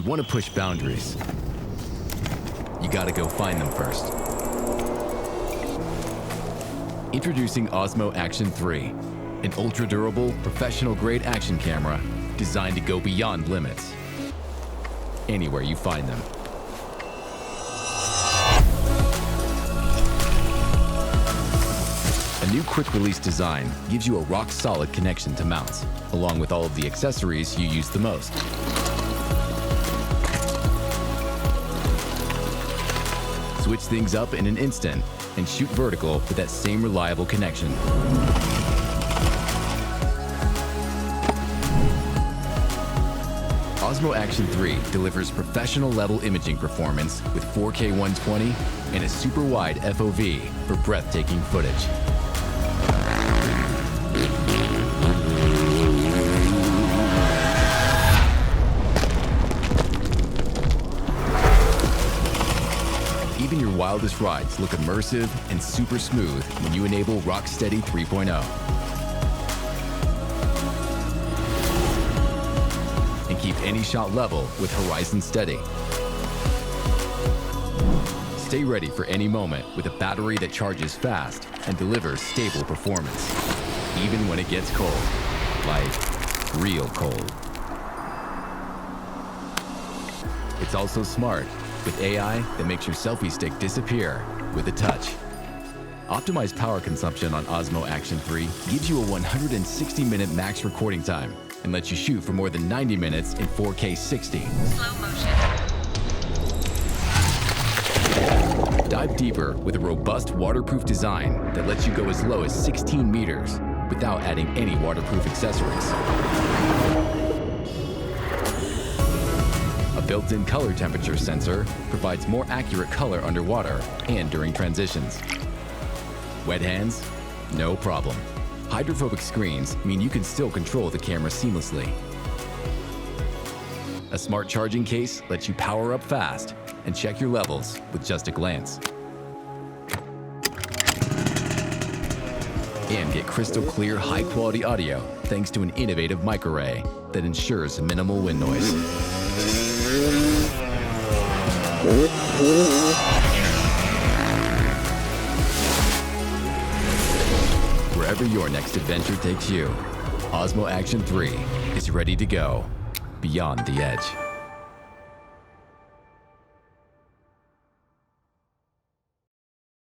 want to push boundaries, you gotta go find them first. Introducing Osmo Action 3, an ultra-durable, professional-grade action camera designed to go beyond limits, anywhere you find them. A new quick-release design gives you a rock-solid connection to mounts, along with all of the accessories you use the most. Switch things up in an instant and shoot vertical with that same reliable connection. Osmo Action 3 delivers professional-level imaging performance with 4K 120 and a super-wide FOV for breathtaking footage. Even your wildest rides look immersive and super smooth when you enable Rocksteady 3.0. And keep any shot level with Horizon Steady. Stay ready for any moment with a battery that charges fast and delivers stable performance, even when it gets cold, like real cold. It's also smart, with AI that makes your selfie stick disappear with a touch. Optimized power consumption on Osmo Action 3 gives you a 160-minute max recording time and lets you shoot for more than 90 minutes in 4K 60. Slow motion. Dive deeper with a robust waterproof design that lets you go as low as 16 meters without adding any waterproof accessories. A built-in color temperature sensor provides more accurate color underwater and during transitions. Wet hands? No problem. Hydrophobic screens mean you can still control the camera seamlessly. A smart charging case lets you power up fast and check your levels with just a glance. And get crystal clear, high-quality audio thanks to an innovative microarray that ensures minimal wind noise. Wherever your next adventure takes you, Osmo Action 3 is ready to go beyond the edge.